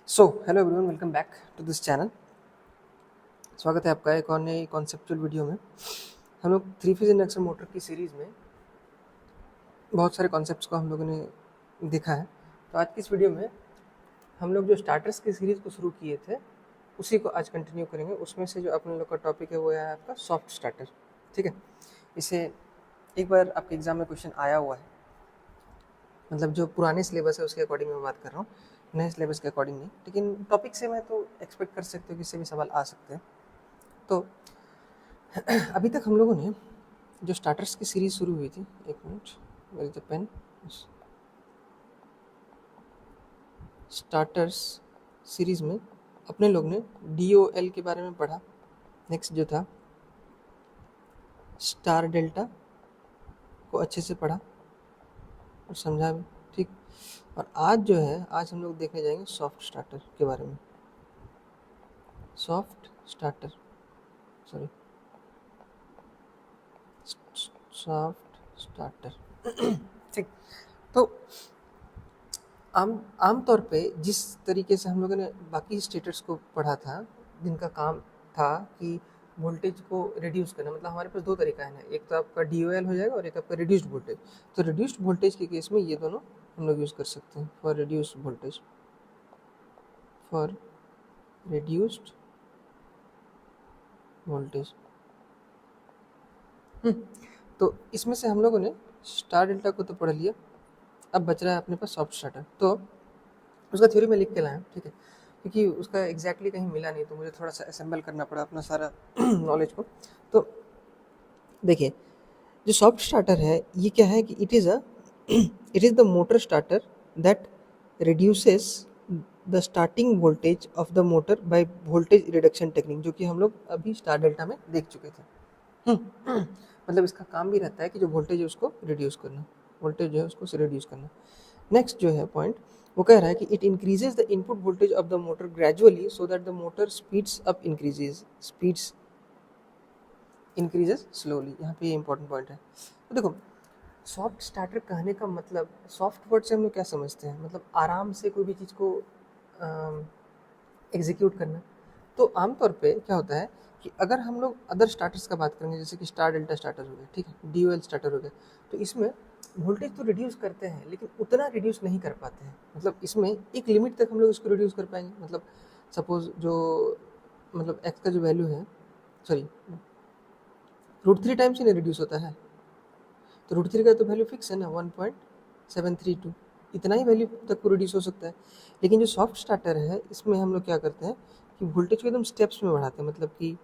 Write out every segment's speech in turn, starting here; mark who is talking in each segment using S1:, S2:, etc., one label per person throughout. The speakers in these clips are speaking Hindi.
S1: Hello everyone, welcome back to this channel. स्वागत है आपका एक और नई कॉन्सेप्चुअल वीडियो में। हम लोग थ्री फेज इंडक्शन मोटर की सीरीज़ में बहुत सारे कॉन्सेप्ट्स को हम लोगों ने देखा है। तो आज की इस वीडियो में हम लोग जो स्टार्टर्स की सीरीज़ को शुरू किए थे उसी को आज कंटिन्यू करेंगे। उसमें से जो अपने लोग का टॉपिक है वो है आपका सॉफ्ट स्टार्टर। ठीक है, इसे एक बार आपके एग्ज़ाम में क्वेश्चन आया हुआ है, मतलब जो पुराने सिलेबस है उसके अकॉर्डिंग मैं बात कर रहा हूँ, नए सिलेबस के अकॉर्डिंग नहीं। लेकिन टॉपिक से मैं तो एक्सपेक्ट कर सकते हो कि इससे भी सवाल आ सकते हैं। तो अभी तक हम लोगों ने जो स्टार्टर्स की सीरीज शुरू हुई थी, एक minute, where is the pen. Starters series में अपने लोग ने DOL के बारे में पढ़ा। नेक्स्ट जो था स्टार डेल्टा को अच्छे से पढ़ा और समझा भी, ठीक। और आज जो है, आज हम लोग देखने जाएंगे सॉफ्ट स्टार्टर के बारे में। Soft starter, sorry, soft starter ठीक। तो आमतौर पे जिस तरीके से हम लोगों ने बाकी स्टेटर्स को पढ़ा था, जिनका काम था कि वोल्टेज को रिड्यूस करना, मतलब हमारे पास दो तरीका है ना, एक तो आपका DOL हो जाएगा और एक आपका रिड्यूस्ड वोल्टेज। तो रिड्यूस्ड वोल्टेज के केस में ये दोनों हम लोग यूज़ कर सकते हैं for reduced voltage, for reduced voltage. तो इसमें से हम लोगों ने स्टार डेल्टा को तो पढ़ लिया। अब बच रहा है अपने पास सॉफ्ट स्टार्टर। तो उसका थ्योरी में लिख के लाया, ठीक है, क्योंकि उसका एग्जैक्टली कहीं मिला नहीं, तो मुझे थोड़ा सा असेंबल करना पड़ा अपना सारा नॉलेज को। तो देखिए, जो सॉफ्ट स्टार्टर है ये क्या है कि it is the motor starter that reduces the starting voltage of the motor by voltage reduction technique, जो कि हम लोग अभी स्टार डेल्टा में देख चुके थे। मतलब इसका काम भी रहता है कि जो वोल्टेज है उसको रिड्यूस करना, वोल्टेज जो है उसको रिड्यूस करना। नेक्स्ट जो है पॉइंट, वो कह रहा है कि it increases the input voltage of the motor gradually so that the motor speeds up increases slowly. यहाँ पे ये इंपॉर्टेंट पॉइंट है। तो देखो, सॉफ्ट स्टार्टर कहने का मतलब, सॉफ्ट वर्ड से हम लोग क्या समझते हैं, मतलब आराम से कोई भी चीज़ को एग्जीक्यूट करना। तो आमतौर पे क्या होता है कि अगर हम लोग अदर स्टार्टर्स का बात करेंगे, जैसे कि स्टार डेल्टा स्टार्टर हो गया, ठीक है, DOL स्टार्टर हो गया, तो इसमें वोल्टेज तो रिड्यूस करते हैं लेकिन उतना रिड्यूस नहीं कर पाते हैं। मतलब इसमें एक लिमिट तक हम लोग इसको रिड्यूस कर पाएंगे। मतलब सपोज जो, मतलब एक्स का जो वैल्यू है, सॉरी, √3 टाइम्स ही नहीं रिड्यूस होता है, तो √3 का तो वैल्यू फिक्स है ना, 1.732, इतना ही वैल्यू तक को रिड्यूस हो सकता है। लेकिन जो सॉफ्ट स्टार्टर है इसमें हम लोग क्या करते हैं कि वोल्टेज को एकदम स्टेप्स में बढ़ाते हैं, मतलब कि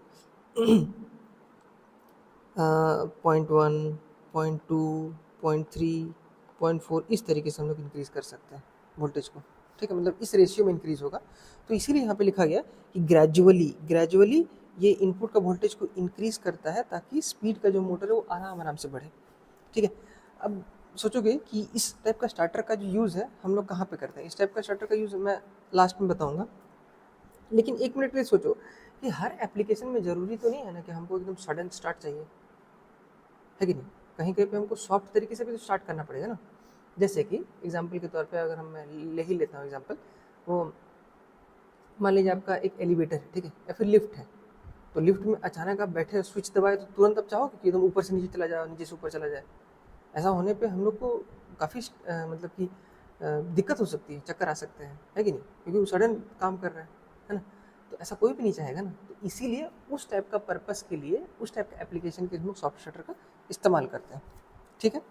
S1: 0.1, 0.2, 0.3, 0.4, इस तरीके से हम लोग इंक्रीज़ कर सकते हैं वोल्टेज को, ठीक है, मतलब इस रेशियो में इंक्रीज़ होगा। तो इसीलिए यहाँ पे लिखा गया कि ग्रेजुअली ये इनपुट का वोल्टेज को इंक्रीज़ करता है ताकि स्पीड का जो मोटर है वो आराम आराम से बढ़े, ठीक है। अब सोचोगे कि इस टाइप का स्टार्टर का जो यूज़ है हम लोग कहाँ पे करते हैं। इस टाइप का स्टार्टर का यूज़ मैं लास्ट में बताऊँगा, लेकिन एक मिनट के लिए सोचो कि हर एप्लीकेशन में ज़रूरी तो नहीं है ना कि हमको एकदम सडन स्टार्ट चाहिए, है कि नहीं। कहीं कहीं पे हमको सॉफ्ट तरीके से भी तो स्टार्ट करना पड़ेगा ना। जैसे कि एग्जांपल के तौर पे अगर हम, मैं ले ही लेता हूँ एग्जांपल, वो मान लीजिए आपका एक एलिवेटर है, ठीक है, या फिर लिफ्ट है। तो लिफ्ट में अचानक आप बैठे, स्विच दबाए तो तुरंत आप चाहोगे कि एकदम ऊपर से नीचे चला जाए, नीचे से ऊपर चला जाए। ऐसा होने पे हम लोग को काफ़ी मतलब कि दिक्कत हो सकती है, चक्कर आ सकते हैं, है कि नहीं, क्योंकि वो सडन काम कर रहा है ना। तो ऐसा कोई भी नहीं चाहेगा ना। तो इसीलिए उस टाइप का पर्पस के लिए, उस टाइप का एप्लीकेशन के लिए हम लोग सॉफ्ट स्टार्टर का इस्तेमाल करते हैं, ठीक है।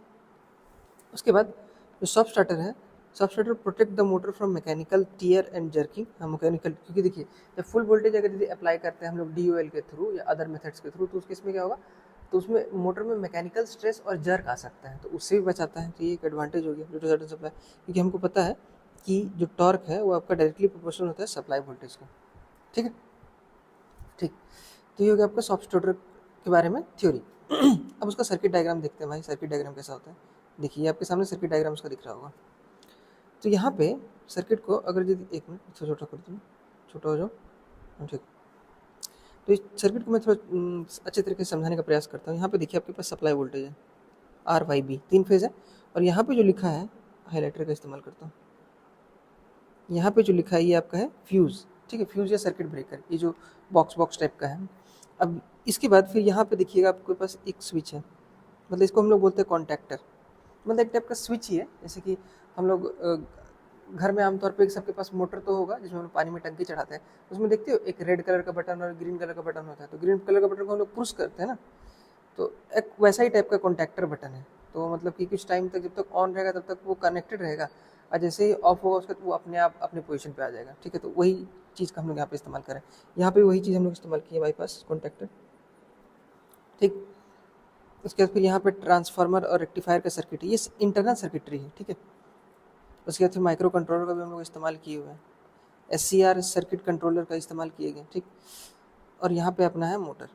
S1: उसके बाद जो सॉफ्ट स्टार्टर है, soft starter protect the motor from mechanical tear and jerking. हाँ, मैकेनिकल, क्योंकि देखिए जब फुल वोल्टेज अगर यदि अप्लाई करते हैं हम लोग DOL के थ्रू या अदर मेथड्स के थ्रू, तो उसके इसमें क्या होगा, तो उसमें मोटर में मैकेनिकल स्ट्रेस और जर्क आ सकता है, तो उससे भी बचाता है। तो ये एक एडवांटेज हो गया जो सडन सप्लाई, क्योंकि हमको पता है कि जो टॉर्क है वो आपका डायरेक्टली प्रोपोर्शनल होता है सप्लाई वोल्टेज को, ठीक है, ठीक। तो ये हो गया आपका सॉफ्ट स्टार्टर के बारे में थ्योरी। अब उसका सर्किट डायग्राम देखते हैं भाई, सर्किट डायग्राम कैसा होता है। देखिए आपके सामने सर्किट डायग्राम उसका दिख रहा होगा। तो यहाँ पे सर्किट को अगर यदि, एक मिनट छोटा कर दूँ, छोटा हो जाओ, ठीक। तो इस सर्किट को मैं थोड़ा अच्छे तरीके से समझाने का प्रयास करता हूँ। यहाँ पे देखिए आपके पास सप्लाई वोल्टेज है RYB, 3 फेज़ है, और यहाँ पे जो लिखा है, हाईलाइटर का इस्तेमाल करता हूँ, यहाँ पे जो लिखा है ये आपका है फ्यूज़, ठीक है, फ्यूज़ या सर्किट ब्रेकर, ये जो बॉक्स टाइप का है। अब इसके बाद फिर यहाँ पे देखिएगा आपके पास एक स्विच है, मतलब इसको हम लोग बोलते हैं कॉन्टैक्टर, मतलब एक टाइप का स्विच ही है। जैसे कि हम लोग घर में आमतौर पे सबके पास मोटर तो होगा जिसमें हम लोग पानी में टंकी चढ़ाते हैं, उसमें देखते हो एक रेड कलर का बटन और ग्रीन कलर का बटन होता है, तो ग्रीन कलर का बटन को हम लोग पुश करते हैं ना, तो एक वैसा ही टाइप का कॉन्टैक्टर बटन है। तो मतलब कि कुछ टाइम तक जब तक ऑन रहेगा तब तक वो कनेक्टेड रहेगा, और जैसे ही ऑफ होगा उसका तो वो अपने आप अपने पोजीशन पे आ जाएगा, ठीक है। तो वही चीज़ का हम लोग यहाँ पे इस्तेमाल करें, यहाँ पे वही चीज़ हम लोग इस्तेमाल किए बाईपास कॉन्टैक्टर, ठीक। उसके बाद फिर यहाँ पे ट्रांसफार्मर और रेक्टिफायर का सर्किट है, ये इंटरनल सर्किटरी है, ठीक है। उसके बाद फिर माइक्रो कंट्रोलर का भी हम लोग इस्तेमाल किए हुए हैं, SCR सर्किट कंट्रोलर का इस्तेमाल किए गए, ठीक। और यहाँ पे अपना है मोटर,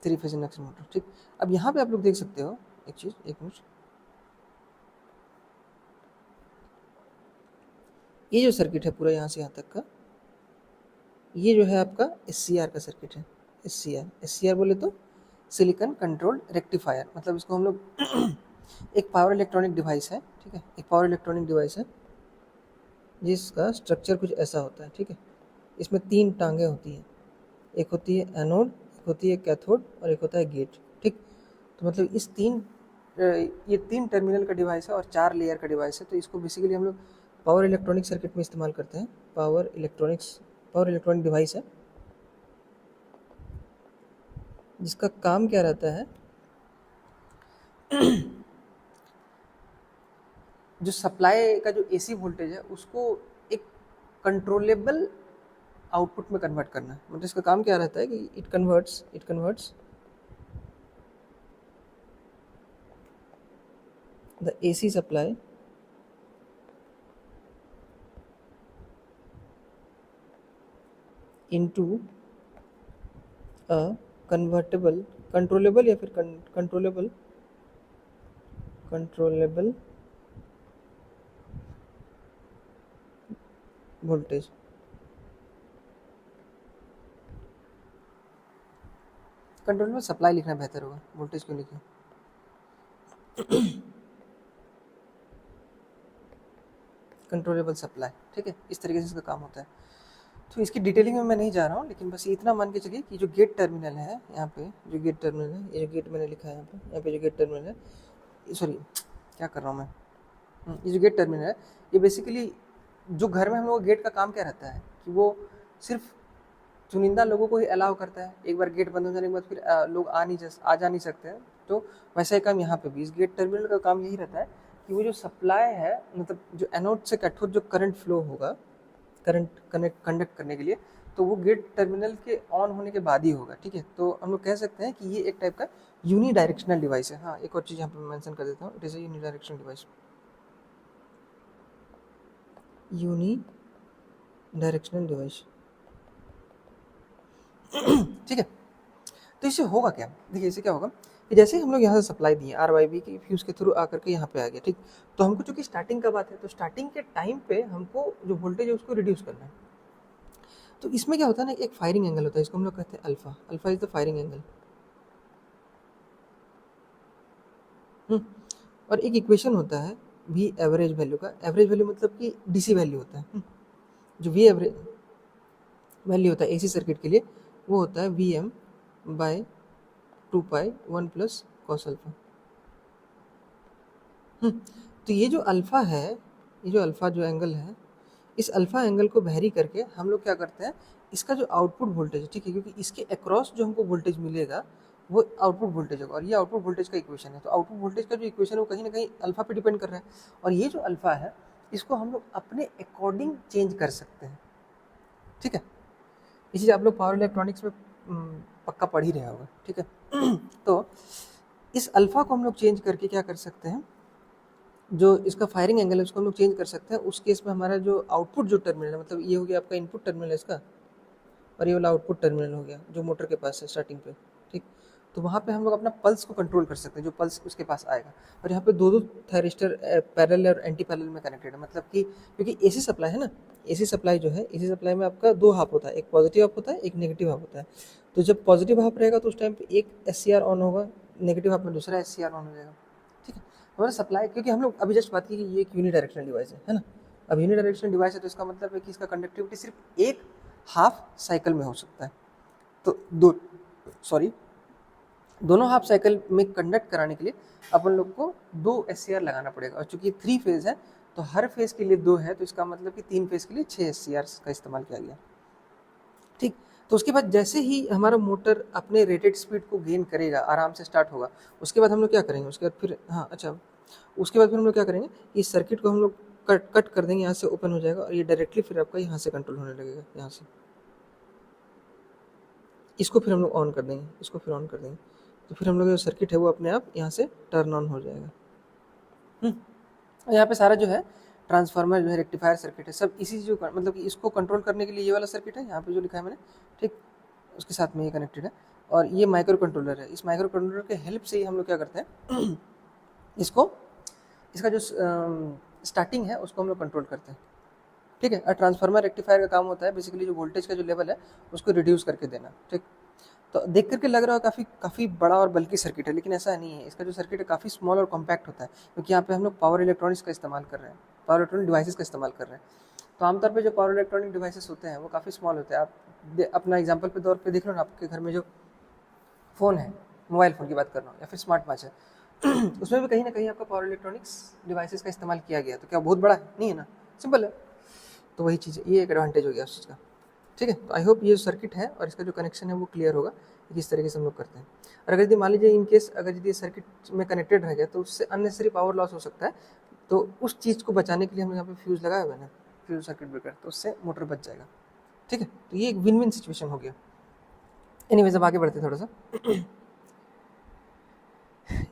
S1: 3 फेज इंडक्शन मोटर, ठीक। अब यहाँ पे आप लोग देख सकते हो एक चीज़, एक मिनट, ये जो सर्किट है पूरा यहाँ से यहाँ तक का, ये जो है आपका SCR का सर्किट है। SCR बोले तो सिलिकॉन कंट्रोल्ड रेक्टिफायर, मतलब इसको हम लोग एक पावर इलेक्ट्रॉनिक डिवाइस है, ठीक है, एक पावर इलेक्ट्रॉनिक डिवाइस है जिसका स्ट्रक्चर कुछ ऐसा होता है, ठीक है। इसमें 3 टांगें होती हैं, एक होती है एनोड, एक होती है कैथोड और एक होता है गेट, ठीक। तो मतलब ये 3 टर्मिनल का डिवाइस है और 4 लेयर का डिवाइस है। तो इसको बेसिकली हम लोग पावर इलेक्ट्रॉनिक सर्किट में इस्तेमाल करते हैं। पावर इलेक्ट्रॉनिक डिवाइस है जिसका काम क्या रहता है, जो सप्लाई का जो AC वोल्टेज है उसको एक कंट्रोलेबल आउटपुट में कन्वर्ट करना है। मतलब इसका काम क्या रहता है कि it converts the AC supply into a controllable या फिर कंट्रोलेबल वोल्टेज। कंट्रोलेबल सप्लाई लिखना बेहतर होगा, वोल्टेज क्यों लिखें। कंट्रोलेबल सप्लाई, ठीक है, इस तरीके से इसका काम होता है। तो इसकी डिटेलिंग में मैं नहीं जा रहा हूँ, लेकिन बस इतना मान के चलिए कि जो गेट टर्मिनल है यहाँ पे, जो गेट टर्मिनल है, ये जो गेट मैंने लिखा है यहाँ पे जो गेट टर्मिनल है, सॉरी क्या कर रहा हूँ मैं, ये जो गेट टर्मिनल है, ये बेसिकली जो घर में हम लोग गेट का काम क्या रहता है कि वो सिर्फ चुनिंदा लोगों को ही अलाउ करता है, एक बार गेट बंद हो जाने के बाद फिर लोग आ जा नहीं सकते हैं। तो वैसा ही काम यहाँ पे भी, इस गेट टर्मिनल का काम यही रहता है कि वो जो सप्लाई है, मतलब जो एनोड से कैथोड जो करंट फ्लो होगा, करंट कंडक्ट करने के लिए, तो वो गेट टर्मिनल के ऑन होने के बाद ही होगा, ठीक है। तो हम लोग कह सकते हैं कि ये एक टाइप का यूनी डायरेक्शनल डिवाइस है। हाँ, एक और चीज़ यहाँ पे मेंशन कर देता हूँ, it is a unidirectional device, unidirectional device, ठीक है। तो इससे होगा क्या, देखिए इससे क्या होगा कि जैसे ही हम लोग यहाँ से सप्लाई दिए RYB के फ्यूज़ के थ्रू आकर के यहाँ पे आ गया, ठीक। तो हमको चूँकि स्टार्टिंग का बात है, तो स्टार्टिंग के टाइम पे हमको जो वोल्टेज है उसको रिड्यूस करना है। तो इसमें क्या होता है ना, एक फायरिंग एंगल होता है, इसको हम लोग कहते हैं alpha. Alpha is the firing angle. और एक इक्वेशन होता है V एवरेज वैल्यू का, एवरेज वैल्यू मतलब कि DC वैल्यू होता है। जो V एवरेज वैल्यू होता है AC सर्किट के लिए, वो होता है Vm/2π 1 + cos अल्फा। तो ये जो अल्फा है, ये जो अल्फा जो एंगल है, इस अल्फा एंगल को वैरी करके हम लोग क्या करते हैं, इसका जो आउटपुट वोल्टेज है, ठीक है, क्योंकि इसके अक्रॉस जो हमको वोल्टेज मिलेगा वो आउटपुट वोल्टेज होगा, और ये आउटपुट वोल्टेज का इक्वेशन है। तो आउटपुट वोल्टेज का जो इक्वेशन है वो कहीं ना कहीं अल्फा पे डिपेंड कर रहा है, और ये जो अल्फा है इसको हम लोग अपने अकॉर्डिंग चेंज कर सकते हैं, ठीक है। ये चीज़ आप लोग पावर इलेक्ट्रॉनिक्स में पक्का पढ़ ही रहे होगा, ठीक है। तो इस अल्फा को हम लोग चेंज करके क्या कर सकते हैं, जो इसका फायरिंग एंगल है उसको हम लोग चेंज कर सकते हैं। उस केस में हमारा जो आउटपुट जो टर्मिनल है, मतलब ये हो गया आपका इनपुट टर्मिनल है इसका, और ये वाला आउटपुट टर्मिनल हो गया जो मोटर के पास है स्टार्टिंग पे, ठीक। तो वहाँ पे हम लोग अपना पल्स को कंट्रोल कर सकते हैं, जो पल्स उसके पास आएगा। और यहाँ पे दो थायरिस्टर पैरेलल और एंटी पैरेलल में कनेक्टेड है, मतलब कि क्योंकि AC सप्लाई है ना, AC सप्लाई जो है, AC सप्लाई में आपका 2 हाफ होता है, एक पॉजिटिव हाफ होता है, एक नेगेटिव हाफ होता है। तो जब पॉजिटिव हाफ रहेगा तो उस टाइम पे एक SCR ऑन होगा, नेगेटिव हाफ में दूसरा SCR ऑन हो जाएगा, ठीक है। हमारा सप्लाई, क्योंकि हम लोग अभी जस्ट बात की कि ये एक यूनी डायरेक्शनल डिवाइस है ना, अब यूनिडायरेक्शनल डिवाइस है तो इसका मतलब है कि इसका कंडक्टिविटी सिर्फ एक हाफ साइकिल में हो सकता है। तो दोनों हाफ साइकिल में कंडक्ट कराने के लिए अपन लोग को 2 SCR लगाना पड़ेगा, और चूंकि 3 फेज है तो हर फेज के लिए 2 है, तो इसका मतलब कि 3 फेज के लिए 6 SCR का इस्तेमाल किया गया। ठीक, तो उसके बाद जैसे ही हमारा मोटर अपने रेटेड स्पीड को गेन करेगा, आराम से स्टार्ट होगा, उसके बाद हम लोग क्या करेंगे, उसके बाद फिर उसके बाद फिर हम लोग क्या करेंगे, इस सर्किट को हम लोग कट कर देंगे, यहाँ से ओपन हो जाएगा और ये डायरेक्टली फिर आपका यहाँ से कंट्रोल होने लगेगा, यहाँ से। इसको फिर हम लोग ऑन कर देंगे, इसको फिर ऑन कर देंगे, तो फिर हम लोग जो सर्किट है वो अपने आप यहाँ से टर्न ऑन हो जाएगा। यहाँ पे सारा जो है ट्रांसफार्मर जो है रेक्टिफायर सर्किट है, सब इसी जो मतलब कि इसको कंट्रोल करने के लिए ये वाला सर्किट है, यहाँ पे जो लिखा है मैंने, ठीक, उसके साथ में ये कनेक्टेड है। और ये माइक्रो कंट्रोलर है, इस माइक्रो कंट्रोलर के हेल्प से ही हम लोग क्या करते हैं इसका जो स्टार्टिंग है उसको हम लोग कंट्रोल करते हैं। ठीक है, और ट्रांसफार्मर रेक्टिफायर का काम होता है बेसिकली जो वोल्टेज का जो लेवल है उसको रिड्यूस करके देना। ठीक, तो देख करके लग रहा है काफ़ी बड़ा और बल्कि सर्किट है, लेकिन ऐसा नहीं है। इसका जो सर्किट है काफ़ी स्मॉल और कॉम्पैक्ट होता है, क्योंकि यहाँ पे हम लोग पावर इलेक्ट्रॉनिक्स का इस्तेमाल कर रहे हैं, पावर इलेक्ट्रॉनिक डिवाइसेस का इस्तेमाल कर रहे हैं। तो आमतौर पे जो पावर इलेक्ट्रॉनिक डिवाइसेस होते हैं वो काफ़ी स्मॉल होते हैं। आप अपना एग्जाम्पल के तौर पर देख लो ना, आपके घर में जो फ़ोन है, मोबाइल फ़ोन की बात कर रहा हूँ, या फिर स्मार्ट वॉच है उसमें भी कहीं ना कहीं आपका पावर इलेक्ट्रॉनिक्स डिवाइसेस का इस्तेमाल किया गया, तो क्या बहुत बड़ा है? नहीं है ना, सिंपल है। तो वही चीज़ है, ये एक एडवांटेज हो गया उस चीज़ का। ठीक है, तो आई होप ये जो सर्किट है और इसका जो कनेक्शन है वो क्लियर होगा कि किस तरीके से हम लोग करते हैं। और अगर यदि मान लीजिए इन केस अगर यदि सर्किट में कनेक्टेड रह गया तो उससे अननेसेसरी पावर लॉस हो सकता है, तो उस चीज़ को बचाने के लिए हम यहाँ पे फ्यूज़ लगाया हुआ है ना, फ्यूज़ सर्किट ब्रेकर, तो उससे मोटर बच जाएगा। ठीक है, तो ये एक विन विन सिचुएशन हो गया। एनीवेज अब आगे बढ़ते थोड़ा सा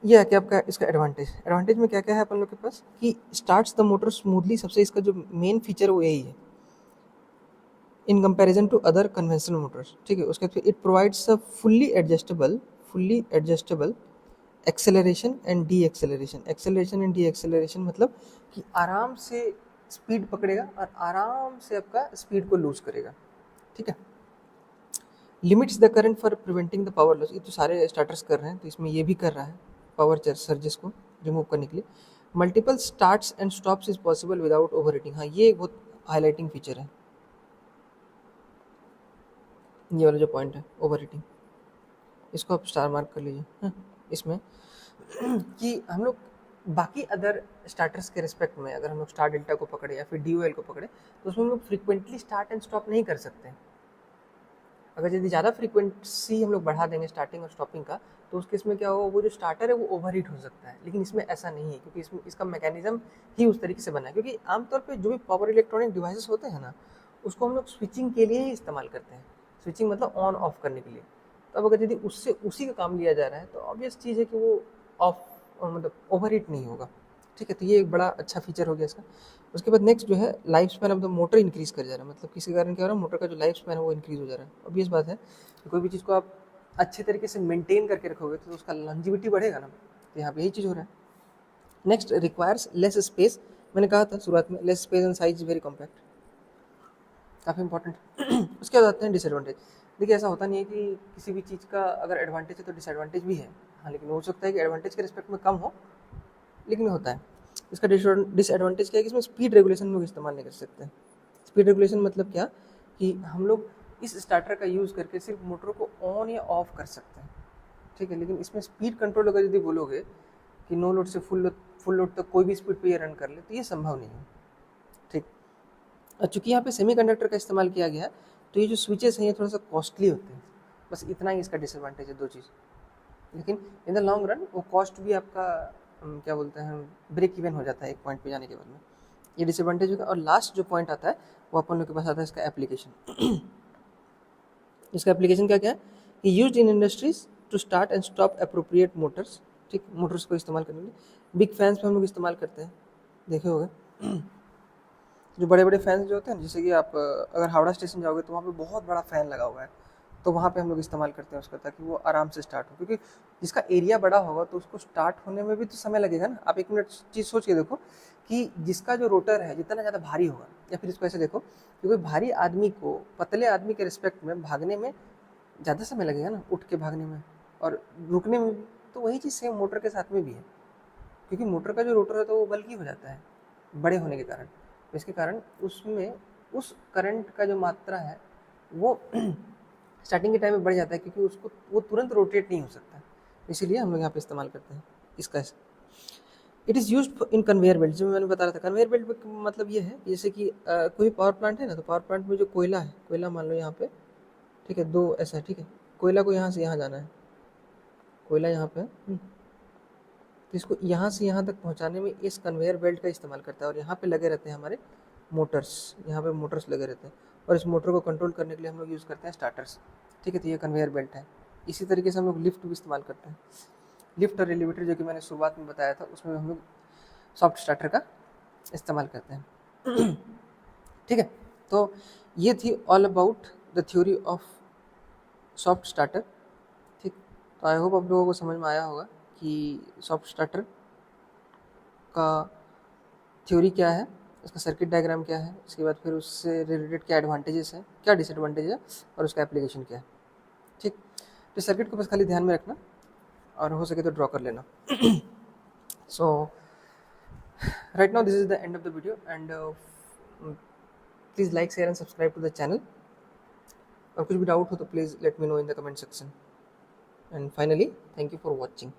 S1: ये है कि आपका इसका एडवांटेज में क्या क्या है अपन लोग के पास, कि स्टार्ट्स द मोटर स्मूथली, सबसे इसका जो मेन फीचर वो यही है in comparison to other conventional motors. ठीक है, उसके बाद it provides a fully adjustable acceleration and deceleration मतलब कि आराम से स्पीड पकड़ेगा और आराम से आपका स्पीड को लूज करेगा। ठीक है, limits the current for preventing the power loss, ये तो सारे स्टार्टर्स कर रहे हैं, तो इसमें ये भी कर रहा है पावर सर्जेस को रिमूव करने के लिए। Multiple starts and stops is possible without overheating, हाँ ये एक बहुत हाईलाइटिंग फीचर है, ये वाला जो पॉइंट है ओवरहीटिंग, इसको आप स्टार मार्क कर लीजिए। हाँ, इसमें कि हम लोग बाकी अदर स्टार्टर्स के रिस्पेक्ट में अगर हम लोग स्टार डेल्टा को पकड़े या फिर DOL को पकड़े तो उसमें हम लोग फ्रीक्वेंटली स्टार्ट एंड स्टॉप नहीं कर सकते। अगर यदि ज़्यादा फ्रीक्वेंसी हम लोग बढ़ा देंगे स्टार्टिंग और स्टॉपिंग का, तो उस केस में क्या होगा, वो जो स्टार्टर है वो ओवरहीट हो सकता है। लेकिन इसमें ऐसा नहीं है, क्योंकि इसमें इसका मैकेनिज्म ही उस तरीके से बना है। क्योंकि आमतौर पे जो भी पावर इलेक्ट्रॉनिक डिवाइसेस होते हैं ना, उसको हम लोग स्विचिंग के लिए ही इस्तेमाल करते हैं। स्विचिंग मतलब ऑन ऑफ करने के लिए। तो अब अगर यदि उससे उसी का काम लिया जा रहा है तो ऑब्वियस चीज़ है कि वो ऑफ मतलब ओवरहीट नहीं होगा। ठीक है, तो ये एक बड़ा अच्छा फीचर हो गया इसका। उसके बाद नेक्स्ट जो है life span of the motor increase कर जा रहा है, मतलब किसी कारण क्या हो रहा है, मोटर का जो लाइफ स्पैन है वो इंक्रीज हो जा रहा है। ऑब्वियस बात है कि कोई भी चीज़ को आप अच्छे तरीके से मेंटेन करके रखोगे तो उसका लॉन्जिविटी बढ़ेगा ना, तो यहाँ पे यही चीज़ हो रहा है। नेक्स्ट रिक्वायर्स लेस स्पेस, मैंने कहा था शुरुआत में less space and size very compact, काफ़ी इंपॉर्टेंट। उसके बाद आते हैं डिसएडवांटेज। देखिए ऐसा होता नहीं है कि किसी भी चीज़ का अगर एडवांटेज है तो डिसएडवांटेज भी है, हाँ, लेकिन हो सकता है कि एडवांटेज के रिस्पेक्ट में कम हो, लेकिन होता है। इसका डिसएडवांटेज क्या है कि इसमें स्पीड रेगुलेशन लोग इस्तेमाल नहीं कर सकते। स्पीड रेगुलेशन मतलब क्या, कि हम लोग इस स्टार्टर का यूज़ करके सिर्फ मोटर को ऑन या ऑफ कर सकते हैं। ठीक है, लेकिन इसमें स्पीड कंट्रोल अगर यदि बोलोगे कि नो लोड से फुल लोड तक कोई भी स्पीड पे ये रन कर ले, तो ये संभव नहीं है। ठीक, और चूँकि यहाँ पे सेमीकंडक्टर का इस्तेमाल किया गया है तो ये जो स्विचेस हैं ये थोड़ा सा कॉस्टली होते हैं, बस इतना ही इसका डिसएडवांटेज है, 2 चीज़। लेकिन इन द लॉन्ग रन वो कॉस्ट भी आपका क्या बोलते हैं ब्रेक इवन हो जाता है एक पॉइंट पे जाने के बाद में, ये डिसएडवांटेज होगा। और लास्ट जो पॉइंट आता है वो अपन लोग के पास आता है इसका एप्लीकेशन। इसका एप्लीकेशन क्या क्या है कि used in industries to start and stop appropriate motors. ठीक, मोटर्स को इस्तेमाल करने के लिए बिग फैंस पे हम लोग इस्तेमाल करते हैं, देखे होंगे जो बड़े बड़े फैंस जो होते हैं, जैसे कि आप अगर हावड़ा स्टेशन जाओगे तो वहाँ पे बहुत बड़ा फ़ैन लगा हुआ है, तो वहाँ पे हम लोग इस्तेमाल करते हैं उसका, ताकि वो आराम से स्टार्ट हो। क्योंकि जिसका एरिया बड़ा होगा तो उसको स्टार्ट होने में भी तो समय लगेगा ना। आप 1 मिनट चीज़ सोच के देखो कि जिसका जो रोटर है जितना ज़्यादा भारी होगा, या फिर इसको ऐसे देखो कि कोई भारी आदमी को पतले आदमी के रिस्पेक्ट में भागने में ज़्यादा समय लगेगा ना, उठ के भागने में और रुकने में भी। तो वही चीज़ सेम मोटर के साथ में भी है, क्योंकि मोटर का जो रोटर है तो वो बल्कि हो जाता है बड़े होने के कारण। तो इसके कारण उसमें उस करंट का जो मात्रा है वो स्टार्टिंग के टाइम में बढ़ जाता है, क्योंकि उसको वो तुरंत रोटेट नहीं हो सकता, इसीलिए हम लोग यहाँ पे इस्तेमाल करते हैं इसका। It is use in conveyor belt, जो मैंने बता रहा था। कन्वेयर बेल्ट मतलब ये है, जैसे कि कोई पावर प्लांट है ना, तो पावर प्लांट में जो कोयला है, कोयला मान लो यहाँ पे, ठीक है, दो ऐसा है, ठीक है, कोयला को यहाँ से यहाँ जाना है, कोयला यहाँ पे तो इसको यहाँ से यहाँ तक पहुँचाने में इस कन्वेयर बेल्ट का इस्तेमाल करता है। और यहाँ पे लगे रहते हैं हमारे मोटर्स, यहाँ पे मोटर्स लगे रहते हैं, और इस मोटर को कंट्रोल करने के लिए हम लोग यूज़ करते हैं स्टार्टर्स, ठीक है। तो ये कन्वेयर बेल्ट है। इसी तरीके से हम लोग लिफ्ट भी इस्तेमाल करते हैं। लिफ्ट और एलिवेटर जो कि मैंने शुरुआत में बताया था, उसमें हम लोग सॉफ्ट स्टार्टर का इस्तेमाल करते हैं। ठीक है, तो ये थी all about the theory of soft starter. ठीक, तो आई होप आप लोगों को समझ में आया होगा कि सॉफ्ट स्टार्टर का थ्योरी क्या है, उसका सर्किट डायग्राम क्या है, इसके बाद फिर उससे रिलेटेड क्या एडवांटेजेस हैं, क्या डिसएडवांटेज है, और उसका एप्लीकेशन क्या है। ठीक, तो सर्किट को बस खाली ध्यान में रखना और हो सके तो ड्रॉ कर लेना। सो right now this is the end of the video, and please like, share and subscribe to the channel. और कुछ भी डाउट हो तो please let me know in the comment section. And finally thank you for watching.